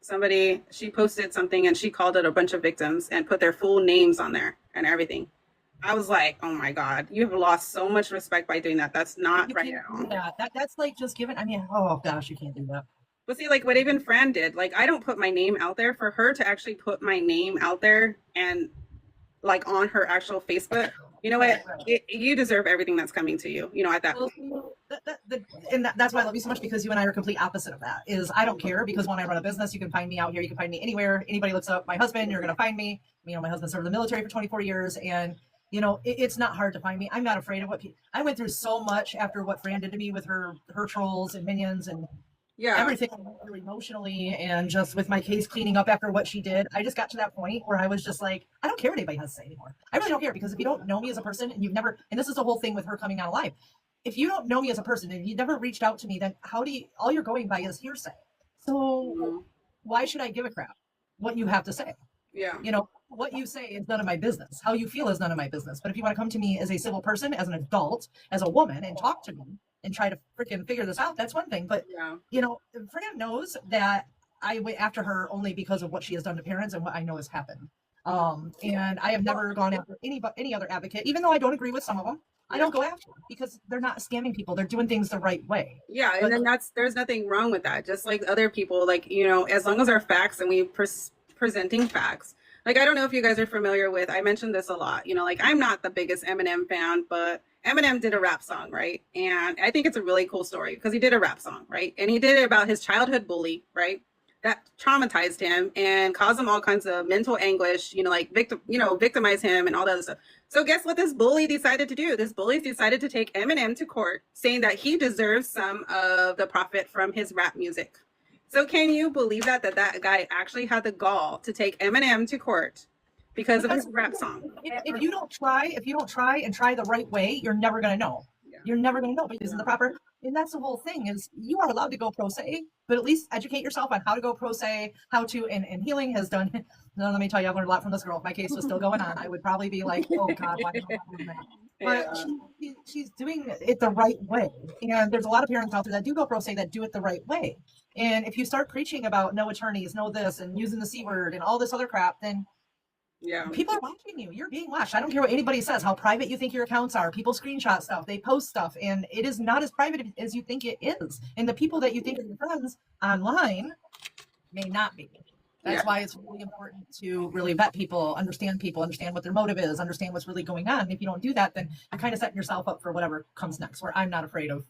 She posted something and she called it a bunch of victims and put their full names on there and everything. I was like, oh my God, you have lost so much respect by doing that. That's not right at all. Yeah, that's like just giving. I mean, oh gosh, you can't do that. But see, like what even Fran did, like I don't put my name out there. For her to actually put my name out there and like on her actual Facebook, you know what? You deserve everything that's coming to you. You know, at that. Well, that's why I love you so much, because you and I are complete opposite of that. Is I don't care, because when I run a business, you can find me out here. You can find me anywhere. Anybody looks up my husband, you're going to find me. You know, my husband served in the military for 24 years, and you know, it's not hard to find me. I'm not afraid of what people. I went through so much after what Fran did to me with her trolls and minions and everything emotionally, and just with my case cleaning up after what she did. I just got to that point where I was just like, I don't care what anybody has to say anymore. I really don't care, because if you don't know me as a person and you've never, and this is the whole thing with her coming out alive, if you don't know me as a person and you never reached out to me, then all you're going by is hearsay. So why should I give a crap what you have to say? Yeah. You know, what you say is none of my business. How you feel is none of my business. But if you want to come to me as a civil person, as an adult, as a woman, and talk to me and try to freaking figure this out, that's one thing. But you know, Fran knows that I went after her only because of what she has done to parents and what I know has happened. And I have never gone after any other advocate, even though I don't agree with some of them. I don't go after them because they're not scamming people. They're doing things the right way. Yeah, and then there's nothing wrong with that. Just like other people, like, you know, as long as our facts and we presenting facts. Like, I don't know if you guys are familiar with, I mentioned this a lot, you know, like I'm not the biggest Eminem fan, but Eminem did a rap song, right? And I think it's a really cool story because he did a rap song, right? And he did it about his childhood bully, right? That traumatized him and caused him all kinds of mental anguish, you know, like victimize him and all that other stuff. So guess what this bully decided to do? This bully decided to take Eminem to court, saying that he deserves some of the profit from his rap music. So can you believe that that guy actually had the gall to take Eminem to court because of his rap song? If you don't try and try the right way, you're never going to know. You're never going to know, but using the proper, and that's the whole thing, is you are allowed to go pro se, but at least educate yourself on how to go pro se, how to, and Healing has done. No, let me tell you, I've learned a lot from this girl. If my case was still going on, I would probably be like, oh God, why am I not doing that? But she's doing it the right way. And there's a lot of parents out there that do go pro se that do it the right way. And if you start preaching about no attorneys, no this, and using the C word and all this other crap, then people are watching you. You're being watched. I don't care what anybody says, how private you think your accounts are. People screenshot stuff, they post stuff, and it is not as private as you think it is. And the people that you think are your friends online may not be. That's why it's really important to really vet people, understand what their motive is, understand what's really going on. And if you don't do that, then you're kind of setting yourself up for whatever comes next, where I'm not afraid of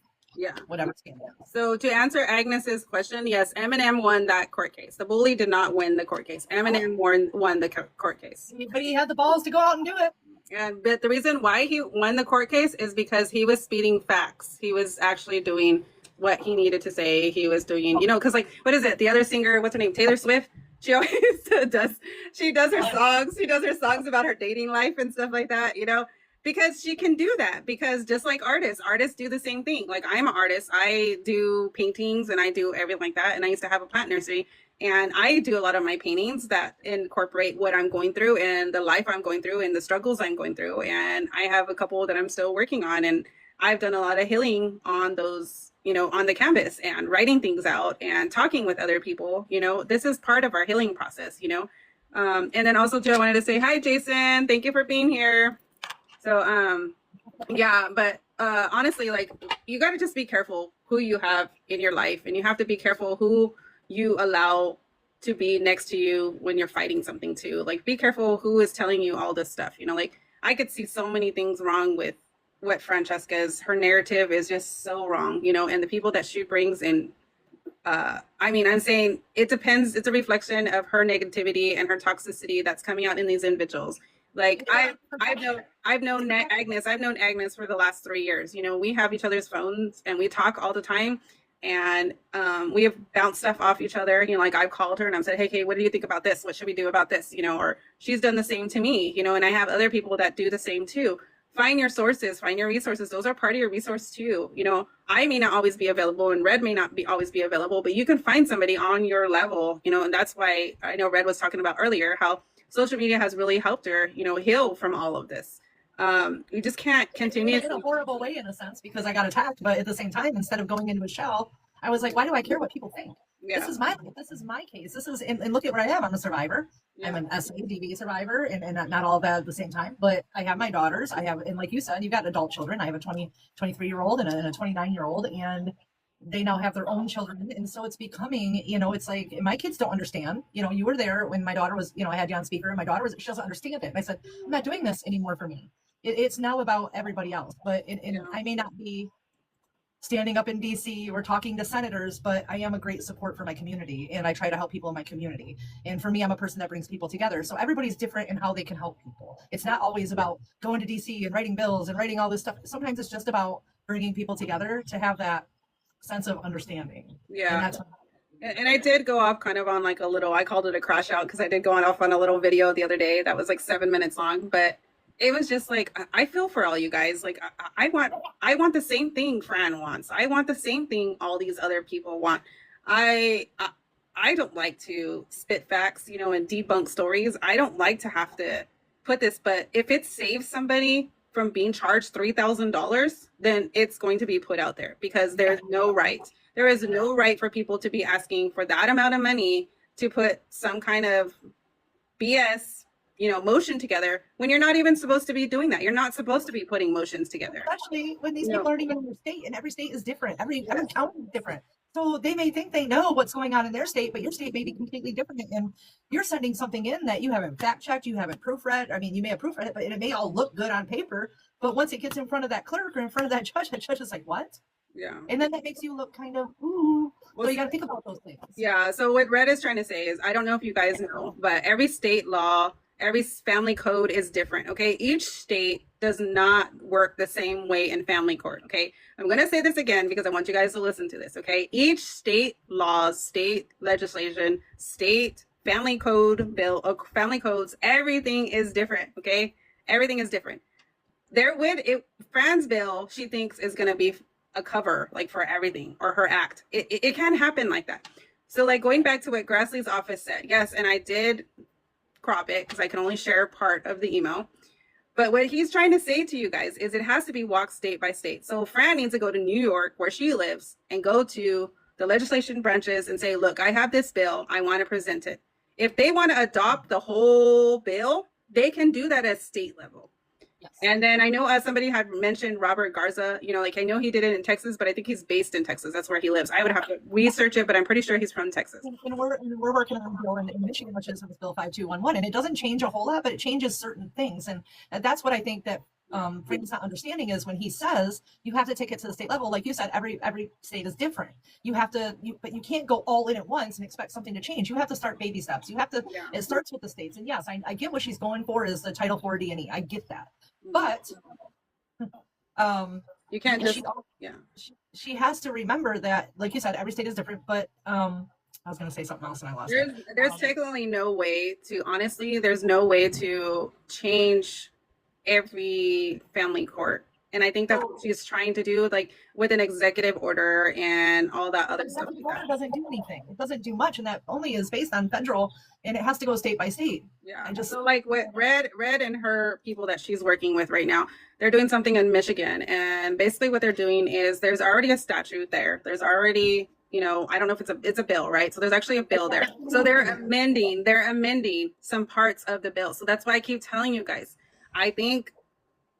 whatever scandal. So to answer Agnes's question, yes, Eminem won that court case. The bully did not win the court case. Eminem won the court case. But he had the balls to go out and do it. But the reason why he won the court case is because he was speeding facts. He was actually doing what he needed to say. He was doing, you know, because like, what is it? The other singer, what's her name? Taylor Swift. She always does her songs. She does her songs about her dating life and stuff like that, you know, because she can do that. Because just like artists do the same thing. Like, I'm an artist. I do paintings and I do everything like that. And I used to have a plant nursery, and I do a lot of my paintings that incorporate what I'm going through and the life I'm going through and the struggles I'm going through. And I have a couple that I'm still working on, and I've done a lot of healing on those, you know, on the canvas and writing things out and talking with other people. You know, this is part of our healing process, you know. And then also too, I wanted to say hi, Jason. Thank you for being here. So, but honestly, like, you got to just be careful who you have in your life, and you have to be careful who you allow to be next to you when you're fighting something too. Like, be careful who is telling you all this stuff. You know, like, I could see so many things wrong with what Francesca is. Her narrative is just so wrong, you know, and the people that she brings in, I mean, I'm saying it depends. It's a reflection of her negativity and her toxicity that's coming out in these individuals. Like I've known Agnes. I've known Agnes for the last 3 years. You know, we have each other's phones and we talk all the time. And we have bounced stuff off each other. You know, like I've called her and I've said, hey, what do you think about this? What should we do about this? You know, or she's done the same to me, you know, and I have other people that do the same too. Find your sources, find your resources. Those are part of your resource too. You know, I may not always be available and Red may not be always be available, but you can find somebody on your level, you know, and that's why I know Red was talking about earlier how social media has really helped her, you know, heal from all of this. You just can't continue in a horrible way in a sense because I got attacked, but at the same time, instead of going into a shell, I was like, why do I care what people think? Yeah. This is my life. This is my case. This is, and look at where I am. I'm a survivor. Yeah. I'm an SADV survivor, and not all of that at the same time. But I have my daughters. I have, and like you said, you've got adult children. I have a 23-year-old and a 29-year-old, and they now have their own children. And so it's becoming, you know, it's like my kids don't understand. You know, you were there when my daughter was, you know, I had you on speaker, and my daughter was, she doesn't understand it. And I said, I'm not doing this anymore for me. It's now about everybody else. But I may not be standing up in DC or talking to senators, but I am a great support for my community and I try to help people in my community. And for me, I'm a person that brings people together. So everybody's different in how they can help people. It's not always about going to DC and writing bills and writing all this stuff. Sometimes it's just about bringing people together to have that sense of understanding. Yeah. And I did go off kind of on like a little, I called it a crash out because I did go off on a little video the other day that was like 7 minutes long, but it was just like, I feel for all you guys. Like I want the same thing Fran wants. I want the same thing all these other people want. I don't like to spit facts, you know, and debunk stories. I don't like to have to put this, but if it saves somebody from being charged $3,000, then it's going to be put out there because there's no right. There is no right for people to be asking for that amount of money to put some kind of BS, you know, motion together when you're not even supposed to be doing that. You're not supposed to be putting motions together. Especially when these people aren't even in your state, and every state is different. Every county is different. So they may think they know what's going on in their state, but your state may be completely different. And you're sending something in that you haven't fact checked, you haven't proofread. I mean, you may have proofread it, but it may all look good on paper. But once it gets in front of that clerk or in front of that judge is like, what? Yeah. And then that makes you look kind of, ooh. So you got to think about those things. Yeah. So what Red is trying to say is, I don't know if you guys know, but every state law, every family code is different. Okay. Each state does not work the same way in family court. Okay. I'm going to say this again because I want you guys to listen to this. Okay. Each state laws, state legislation, state family code bill, family codes, everything is different. Okay. Everything is different. Fran's bill, she thinks is going to be a cover like for everything, or her act. It can't happen like that. So like going back to what Grassley's office said, yes, and I did crop it because I can only share part of the email. But what he's trying to say to you guys is it has to be walked state by state. So Fran needs to go to New York where she lives and go to the legislation branches and say, look, I have this bill. I want to present it. If they want to adopt the whole bill, they can do that at state level. Yes. And then I know somebody had mentioned Robert Garza, you know, like I know he did it in Texas, but I think he's based in Texas. That's where he lives. I would have to research it, but I'm pretty sure he's from Texas. And we're working on a bill in Michigan, which is Bill 5211, and it doesn't change a whole lot, but it changes certain things. And that's what I think that Frank's not understanding is when he says you have to take it to the state level. Like you said, every state is different. You have to, but you can't go all in at once and expect something to change. You have to start baby steps. You have to. Yeah. It starts with the states. And yes, I get what she's going for is the Title IV D&E. I get that, but you can't just she has to remember that, like you said, every state is different. But I was going to say something else and I lost it. There's technically no way to, honestly, there's no way to change every family court. And I think that's what she's trying to do, like with an executive order and all that other stuff. It doesn't do anything. It doesn't do much. And that only is based on federal, and it has to go state by state. Yeah. And just so like what Red and her people that she's working with right now, they're doing something in Michigan. And basically what they're doing is there's already a statute there. There's already, you know, I don't know if it's a bill, right? So there's actually a bill there. So they're amending some parts of the bill. So that's why I keep telling you guys, I think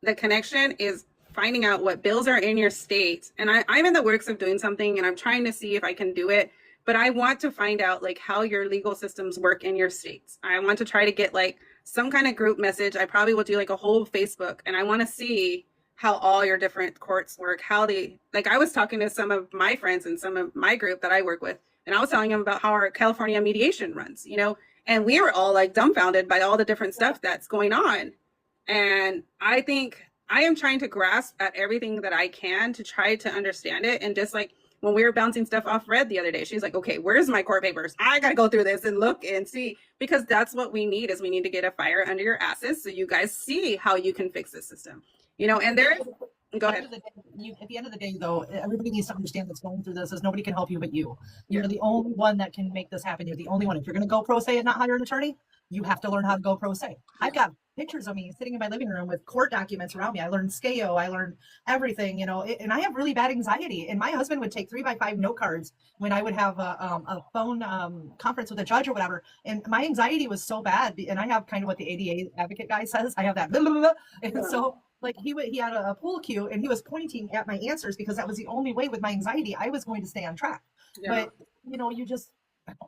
the connection is finding out what bills are in your state. And I'm in the works of doing something and I'm trying to see if I can do it, but I want to find out like how your legal systems work in your states. I want to try to get like some kind of group message. I probably will do like a whole Facebook, and I want to see how all your different courts work, how they, like I was talking to some of my friends and some of my group that I work with, and I was telling them about how our California mediation runs, you know, and we were all like dumbfounded by all the different stuff that's going on. And I think I am trying to grasp at everything that I can to try to understand it. And just like when we were bouncing stuff off Red the other day, she's like, okay, where's my court papers? I got to go through this and look and see, because that's what we need, is we need to get a fire under your asses so you guys see how you can fix this system. And there is, go ahead. At the end of the day, though, everybody needs to understand that's going through this is nobody can help you but you. You're the only one that can make this happen. You're the only one. If you're going to go pro se and not hire an attorney, you have to learn how to go pro se. I've got pictures of me sitting in my living room with court documents around me. I learned SCAO, I learned everything, and I have really bad anxiety. And my husband would take 3x5 note cards when I would have a phone conference with a judge or whatever. And my anxiety was so bad. And I have kind of what the ADA advocate guy says. I have that. Blah, blah, blah. And so like he had a pool cue and he was pointing at my answers because that was the only way with my anxiety I was going to stay on track. Yeah. But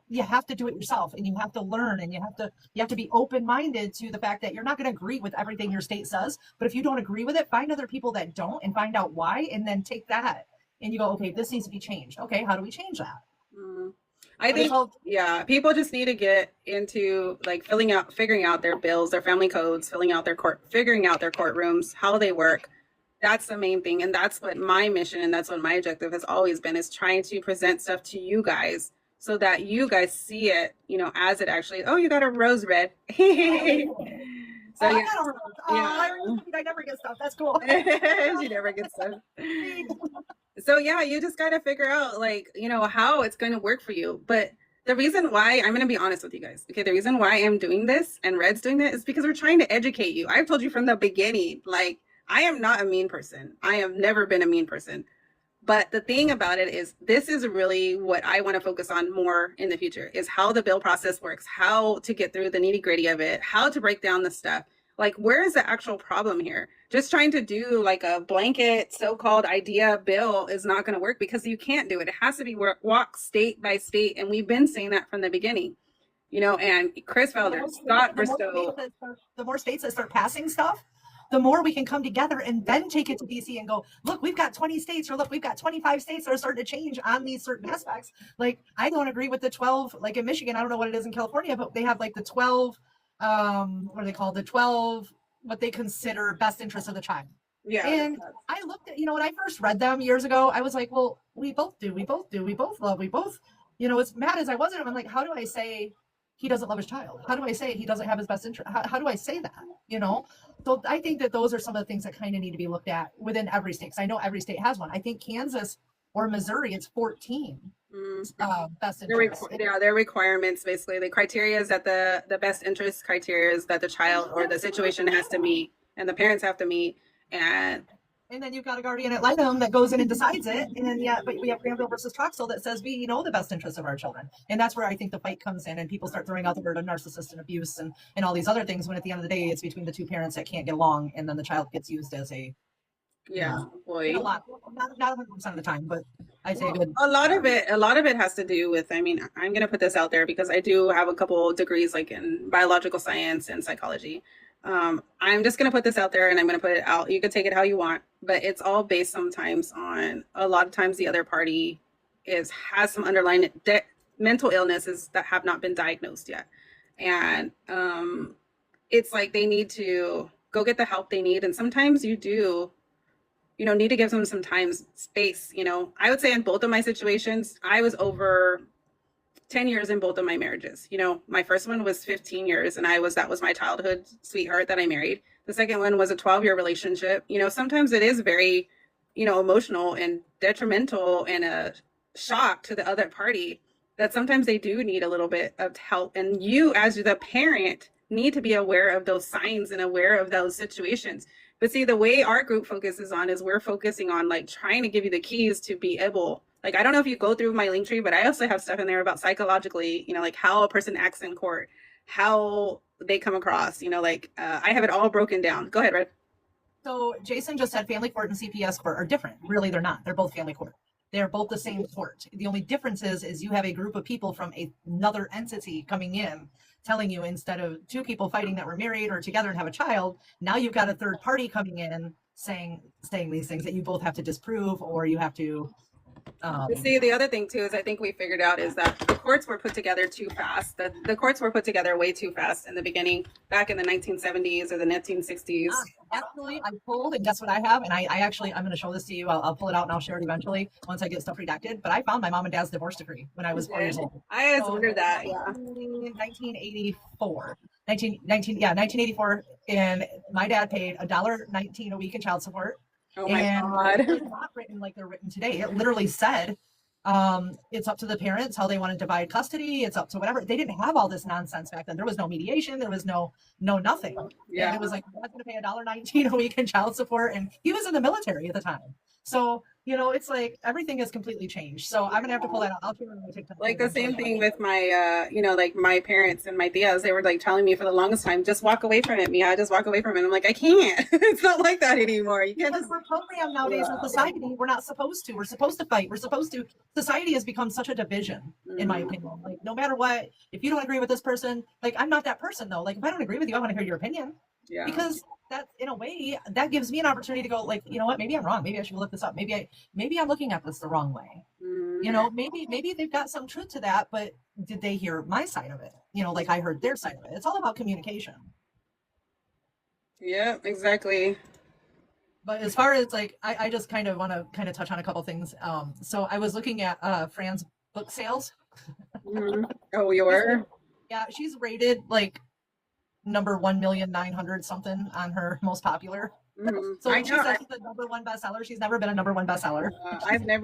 you have to do it yourself, and you have to learn, and you have to be open-minded to the fact that you're not going to agree with everything your state says. But if you don't agree with it, find other people that don't and find out why, and then take that and you go, okay, this needs to be changed. Okay, how do we change that? I think, people just need to get into like figuring out their bills, their family codes, figuring out their courtrooms, how they work. That's the main thing. And that's what my mission and that's what my objective has always been, is trying to present stuff to you guys so that you guys see it, as it actually, oh, you got a rose red. So I never get stuff. That's cool. She never gets stuff. So you just got to figure out how it's going to work for you. But the reason why, I'm going to be honest with you guys. Okay. The reason why I'm doing this and Red's doing that is because we're trying to educate you. I've told you from the beginning, I am not a mean person. I have never been a mean person. But the thing about it is, this is really what I want to focus on more in the future, is how the bill process works, how to get through the nitty gritty of it, how to break down the stuff. Where is the actual problem here? Just trying to do a blanket so-called idea bill is not going to work, because you can't do it. It has to be walk state by state. And we've been saying that from the beginning, and Chris Felder, Scott Bristow. The more states that start passing stuff, the more we can come together and then take it to DC and go, look, we've got 20 states, or look, we've got 25 states that are starting to change on these certain aspects. I don't agree with the 12, in Michigan, I don't know what it is in California, but they have the 12, what are they called? The 12, what they consider best interests of the child. Yeah. And I looked at, when I first read them years ago, I was like, well, we both do, we both love, we both, as mad as I wasn't, I'm like, how do I say he doesn't love his child? How do I say he doesn't have his best interest? How do I say that? So I think that those are some of the things that kind of need to be looked at within every state. Because I know every state has one. I think Kansas or Missouri, it's 14 best interest. Their requirements, basically, the criteria is that the best interest criteria is that the child or the situation has to meet, and the parents have to meet, and then you've got a guardian ad litem that goes in and decides it. And then, but we have Granville versus Troxel that says we know the best interests of our children. And that's where I think the fight comes in, and people start throwing out the word of narcissist and abuse and all these other things, when at the end of the day, it's between the two parents that can't get along. And then the child gets used as a, boy. A lot, not 100% of the time, but I'd say a lot of it has to do with, I'm going to put this out there because I do have a couple degrees in biological science and psychology. I'm just going to put this out there, and I'm going to put it out. You can take it how you want, but it's all based sometimes on, a lot of times the other party has some underlying mental illnesses that have not been diagnosed yet. And it's they need to go get the help they need. And sometimes you do, need to give them some time, space. I would say in both of my situations, I was over 10 years in both of my marriages. My first one was 15 years, and that was my childhood sweetheart that I married. The second one was a 12-year relationship. Sometimes it is very, emotional and detrimental and a shock to the other party, that sometimes they do need a little bit of help. And you, as the parent, need to be aware of those signs and aware of those situations. But see, the way our group focuses on is we're focusing on trying to give you the keys to be able, I don't know if you go through my link tree, but I also have stuff in there about psychologically, how a person acts in court, how they come across, I have it all broken down. Go ahead, Red. So Jason just said family court and CPS court are different. Really, they're not. They're both family court. They're both the same court. The only difference is you have a group of people from another entity coming in telling you, instead of two people fighting that were married or together and have a child, now you've got a third party coming in saying these things that you both have to disprove, or you have to See, the other thing too is I think we figured out is that the courts were put together too fast. The courts were put together way too fast in the beginning, back in the 1970s or the 1960s. Actually, I pulled, and guess what I have? And I actually, I'm going to show this to you. I'll pull it out and I'll share it eventually once I get stuff redacted. But I found my mom and dad's divorce decree when I was 4 years old. I had wondered that. Yeah. 1984. 1984. And my dad paid $1.19 a week in child support. Oh my and God. It's not written like they're written today. It literally said it's up to the parents how they want to divide custody. It's up to whatever. They didn't have all this nonsense back then. There was no mediation. There was no nothing. Yeah. And it was like, I'm going to pay $1.19 a week in child support. And he was in the military at the time. So, you know, it's like everything has completely changed. So I'm going to have to pull that out. I'll share it on my TikTok. Like the same thing with my, like my parents and my tias, they were like telling me for the longest time, just walk away from it, Mia, just walk away from it. I'm like, I can't. It's not like that anymore. You can't Because just. we're programmed nowadays in society. We're not supposed to. We're supposed to fight. We're supposed to. Society has become such a division, in my opinion. Like, no matter what, if you don't agree with this person, like, I'm not that person, though. Like, if I don't agree with you, I want to hear your opinion. Yeah. Because that, in a way, that gives me an opportunity to go, like, you know what, maybe I'm wrong. Maybe I should look this up. Maybe I'm looking at this the wrong way. You know, maybe they've got some truth to that, but did they hear my side of it? You know, like I heard their side of it. It's all about communication. Yeah, exactly. But as far as like, I just kind of want to kind of touch on a couple things. So I was looking at Fran's book sales. Oh, you were? Yeah, she's rated like number 1,900,000 something on her most popular. So I when she know. says she's the number one bestseller, she's never been a number one bestseller. I've never